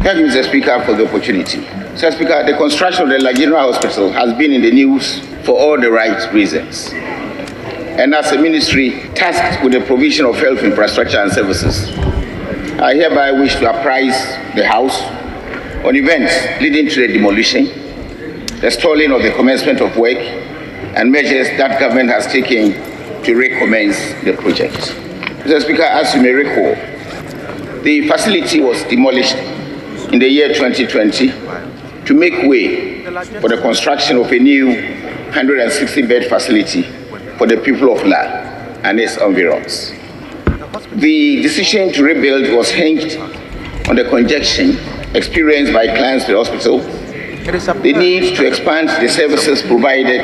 Thank you, Mr. Speaker, for the opportunity. Mr. Speaker, the construction of the General Hospital has been in the news for all the right reasons. And as a ministry tasked with the provision of health infrastructure and services, I hereby wish to apprise the House on events leading to the demolition, the stalling of the commencement of work, and measures that government has taken to recommence the project. Mr. Speaker, as you may recall, the facility was demolished in the year 2020 to make way for the construction of a new 160-bed facility for the people of La and its environs. The decision to rebuild was hinged on the congestion experienced by clients to the hospital, the need to expand the services provided,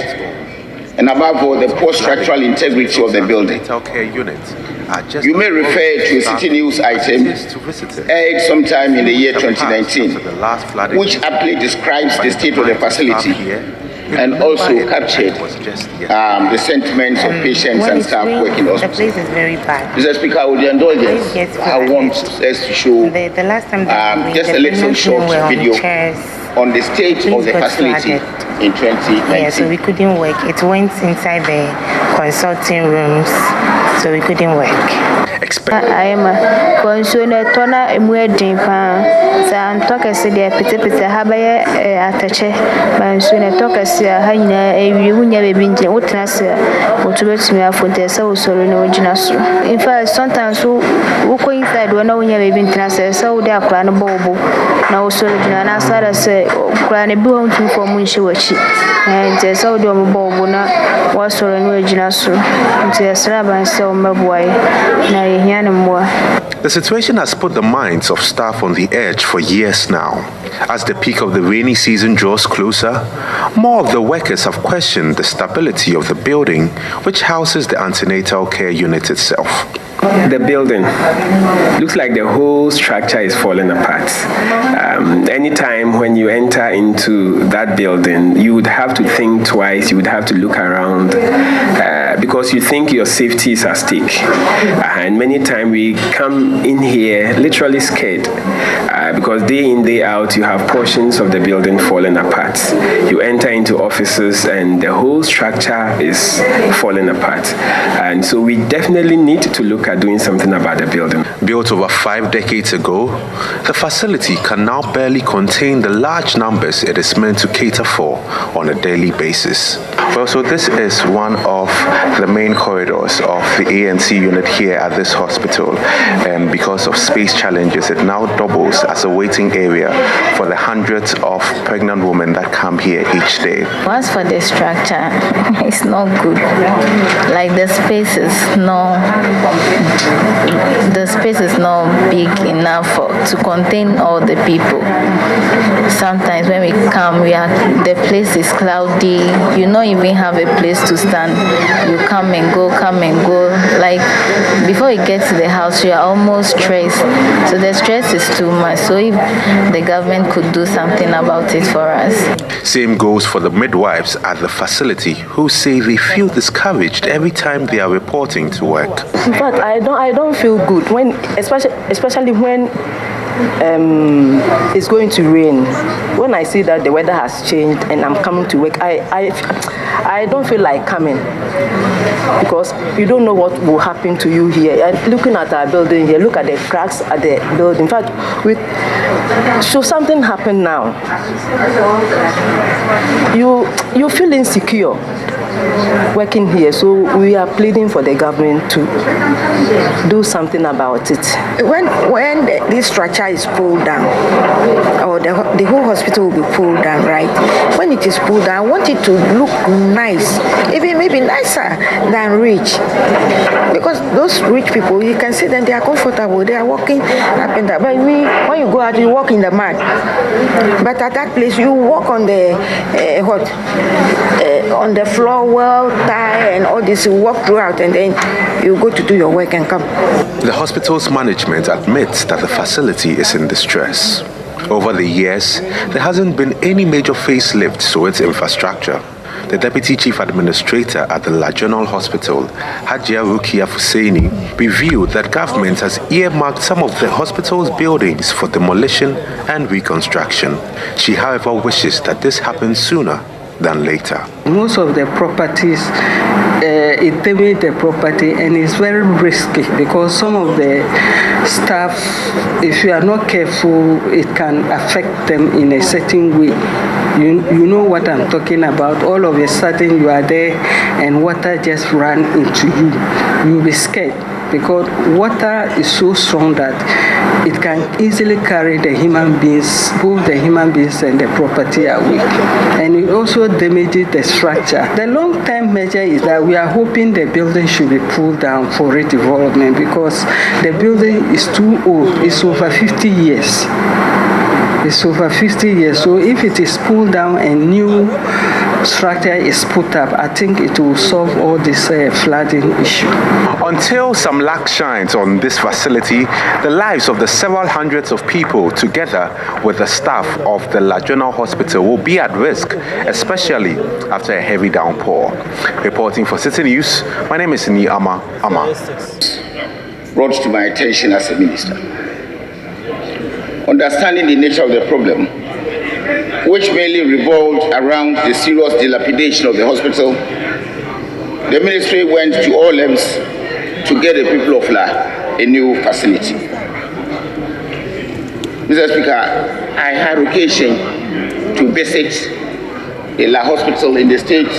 and above all, the poor structural integrity of the building. You may refer to a City News item aired sometime in the year 2019, which aptly describes the state of the facility and also captured the sentiments of patients and staff working in the hospital. The place is very bad. Mr. Speaker, with your indulgence, I want us to show the last time just a little short video on the state of the facility in 2019. Yeah, so we couldn't work. It went inside the consulting rooms, so we couldn't work. I am a consumer tona emuedin pa sa antoka se de pete habaya atache ba nsuna toka se ha nyina ewi wunya be binje wotena se wotubetumi afonte se usoro na ogina so. In fact, sometimes we go inside when wunya be bintina se wo de akra no bobo na usoro gina na sara se akra ne bi ho ntumi fo mu nhye wachi nti se wo de bobo na wasoro na ogina so nti esra ban se o mabuai na The situation has put the minds of staff on the edge for years now. As the peak of the rainy season draws closer, more of the workers have questioned the stability of the building, which houses the antenatal care unit itself. The building looks like the whole structure is falling apart. Anytime when you enter into that building, you would have to think twice, you would have to look around because you think your safety is at stake. And many times we come in here literally scared because day in, day out, you have portions of the building falling apart. You enter into offices and the whole structure is falling apart. And so we definitely need to look at doing something about the building. Built over 5 decades ago, the facility can now barely contain the large numbers it is meant to cater for on a daily basis. Well, so this is one of the main corridors of the ANC unit here at this hospital. And because of space challenges, it now doubles as a waiting area for the hundreds of pregnant women that come here each day. As for the structure, it's not good. Like the space is not big enough to contain all the people. Sometimes when we come, the place is cloudy. You don't even have a place to stand. You come and go. Like before you get to the house, you are almost stressed. So the stress is too much. So if the government could do something about it for us. Same goes for the midwives at the facility, who say they feel discouraged every time they are reporting to work. In fact, I don't feel good when, especially when it's going to rain. When I see that the weather has changed and I'm coming to work, I don't feel like coming because you don't know what will happen to you here. And looking at our building here, look at the cracks at the building. In fact, so something happened now. You feel insecure working here, so we are pleading for the government to do something about it. When this structure is pulled down, or the whole hospital will be pulled down, right? When it is pulled down, I want it to look nice, even maybe nicer than rich, because those rich people, you can see them, they are comfortable, they are walking up and down. But when you go out, you walk in the mud. But at that place, you walk on the on the floor, well, tile and all this, you walk throughout and then you go to do your work and come. The hospital's management admits that the facility is in distress. Over the years, there hasn't been any major facelift to its infrastructure. the Deputy Chief Administrator at the General Hospital, Hajia Rukia Fusaini, revealed that government has earmarked some of the hospital's buildings for demolition and reconstruction. She, however, wishes that this happens sooner than later. Most of the properties, it damaged the property, and it's very risky because some of the staff, if you are not careful, it can affect them in a certain way. You know what I'm talking about. All of a sudden you are there and water just ran into you. You'll be scared because water is so strong that it can easily carry the human beings, both the human beings and the property away. And it also damages the structure. The long-term measure is that we are hoping the building should be pulled down for redevelopment because the building is too old. It's over 50 years. It's over 50 years. So if it is pulled down and new structure is put up, I think it will solve all this flooding issue. Until some luck shines on this facility, the lives of the several hundreds of people, together with the staff of the General Hospital, will be at risk, especially after a heavy downpour. Reporting for City News, my name is Ni Ama. Brought to my attention as a minister. Understanding the nature of the problem, which mainly revolved around the serious dilapidation of the hospital, the ministry went to all lengths to get the people of La a new facility. Mr. Speaker, I had occasion to visit the La hospital in the state,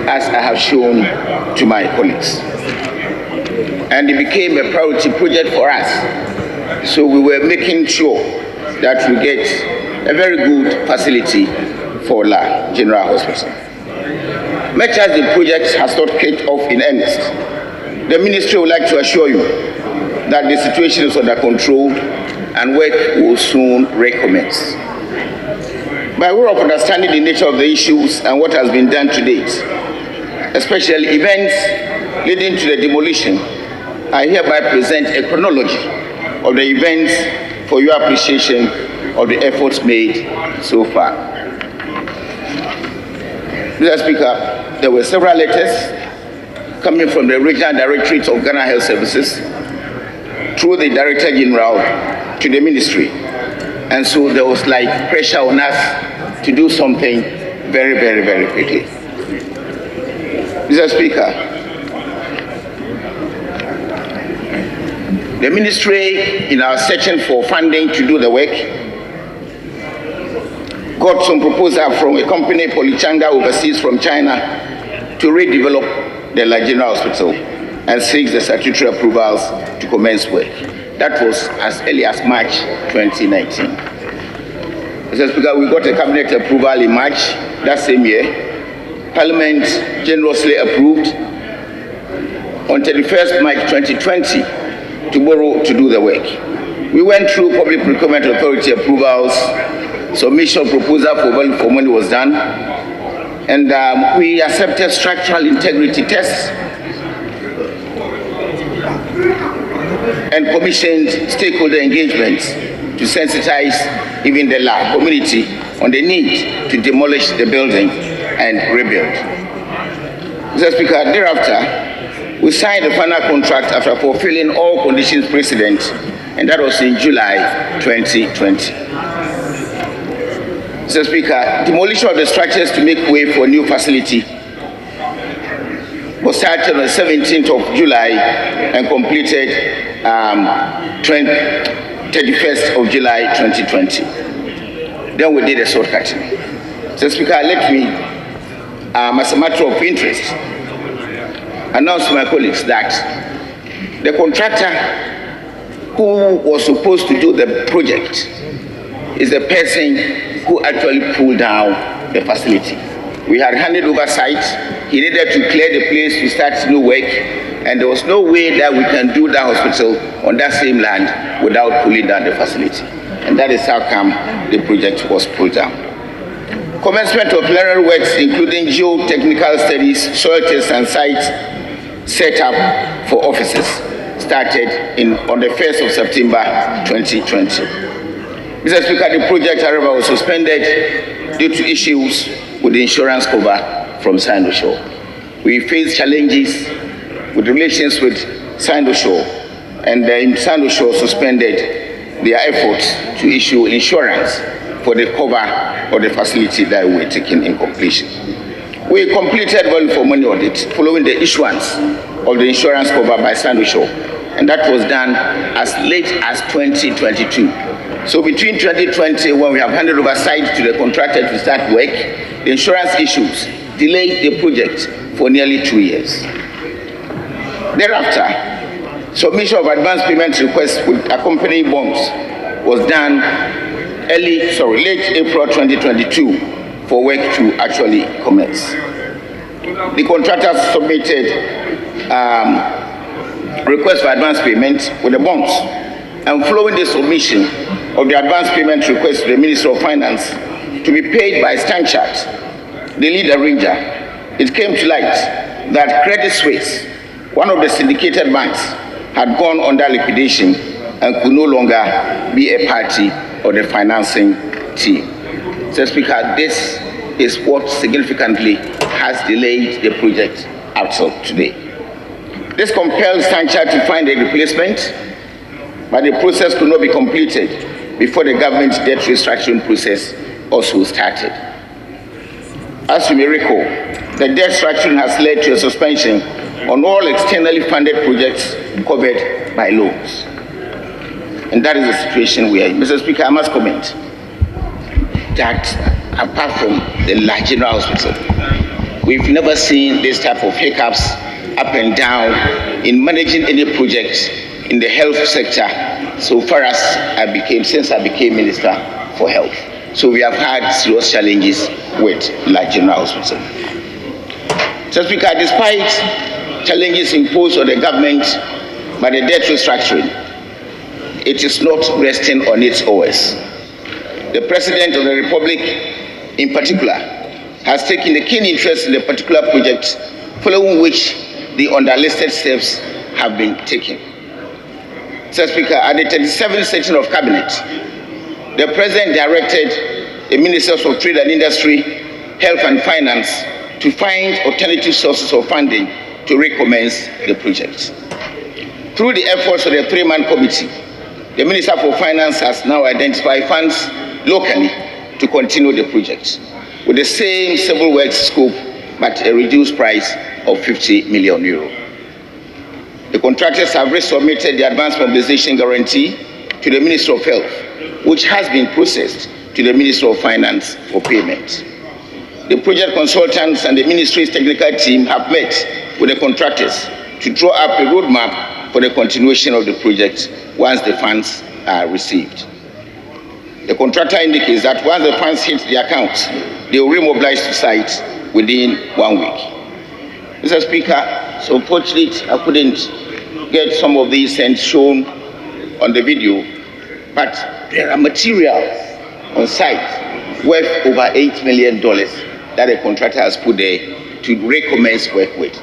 as I have shown to my colleagues. And it became a priority project for us. So we were making sure that we get a very good facility for La General Hospital. Much as the project has not kicked off in earnest, the ministry would like to assure you that the situation is under control and work will soon recommence. By way of understanding the nature of the issues and what has been done to date, especially events leading to the demolition, I hereby present a chronology of the events for your appreciation of the efforts made so far. Mr. Speaker, there were several letters coming from the Regional Directorate of Ghana Health Services through the Director General to the Ministry. And so there was like pressure on us to do something very, very, very quickly. Mr. Speaker, the ministry, in our searching for funding to do the work, got some proposal from a company, Polychanga, overseas from China, to redevelop the General Hospital and seeks the statutory approvals to commence work. That was as early as March 2019. Mr. Speaker, we got a cabinet approval in March that same year. Parliament generously approved on 31st March 2020 to borrow to do the work. We went through Public Procurement Authority approvals, submission proposal for value for money was done, and we accepted structural integrity tests and commissioned stakeholder engagements to sensitize even the lab community on the need to demolish the building and rebuild. Mr. Speaker, thereafter, we signed the final contract after fulfilling all conditions precedent, and that was in July 2020. Mr. Speaker, demolition of the structures to make way for a new facility was started on the 17th of July and completed 31st of July 2020. Then we did a sword cutting. Mr. Speaker, let me, as a matter of interest, announce to my colleagues that the contractor who was supposed to do the project is the person who actually pulled down the facility. We had handed over site. He needed to clear the place to start new work, and there was no way that we can do that hospital on that same land without pulling down the facility. And that is how come the project was pulled down. Commencement of preliminary works, including geotechnical studies, soil tests, and site setup for offices, started on the 1st of September 2020. Mr. Speaker, the project, however, was suspended due to issues with the insurance cover from Sandoshaw. We faced challenges with relations with Sandoshaw, and Sandoshaw suspended their efforts to issue insurance for the cover of the facility that we were taking in completion. We completed value for money audit following the issuance of the insurance cover by Sandoshaw, and that was done as late as 2022. So between 2020, when we have handed over site to the contractor to start work, the insurance issues delayed the project for nearly 2 years. Thereafter, submission of advance payment requests with accompanying bonds was done late April 2022 for work to actually commence. The contractor submitted request for advance payment with the bonds, and following the submission of the advance payment request to the Minister of Finance to be paid by Stanchart, the lead arranger, it came to light that Credit Suisse, one of the syndicated banks, had gone under liquidation and could no longer be a party of the financing team. So, Speaker, this is what significantly has delayed the project up till today. This compels Stanchart to find a replacement, but the process could not be completed before the government's debt restructuring process also started. As you may recall, the debt restructuring has led to a suspension on all externally funded projects covered by loans. And that is the situation we are in. Mr. Speaker, I must comment that apart from the large general hospital, we've never seen this type of hiccups up and down in managing any project in the health sector so far as since I became Minister for Health. So we have had serious challenges with large general hospital. Mr. Speaker, despite challenges imposed on the government by the debt restructuring, it is not resting on its oars. The President of the Republic, in particular, has taken a keen interest in the particular project, following which the underlisted steps have been taken. Mr. Speaker, at the 37th session of Cabinet, the President directed the Ministers of Trade and Industry, Health and Finance to find alternative sources of funding to recommence the project. Through the efforts of the three-man committee, the Minister for Finance has now identified funds locally to continue the project with the same civil works scope but a reduced price of 50 million euro. The contractors have resubmitted the advance mobilization guarantee to the Minister of Health, which has been processed to the Minister of Finance for payment. The project consultants and the ministry's technical team have met with the contractors to draw up a roadmap for the continuation of the project once the funds are received. The contractor indicates that once the funds hit the account, they will remobilize to site within 1 week. Mr. Speaker, so unfortunately I couldn't get some of these things shown on the video, but there are materials on site worth over $8 million that the contractor has put there to recommence work with.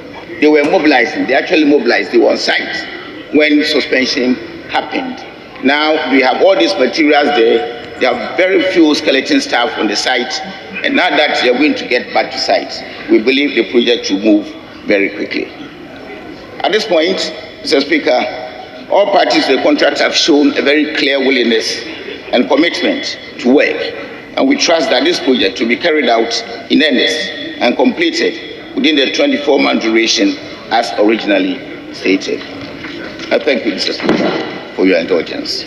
They were mobilizing, they actually mobilized, they were on site when suspension happened. Now we have all these materials there. There are very few skeleton staff on the site, and now that they are going to get back to site, we believe the project will move very quickly. At this point, Mr. Speaker, all parties to the contract have shown a very clear willingness and commitment to work, and we trust that this project will be carried out in earnest and completed within the 24-month duration as originally stated. I thank you, Mr. Speaker, for your indulgence.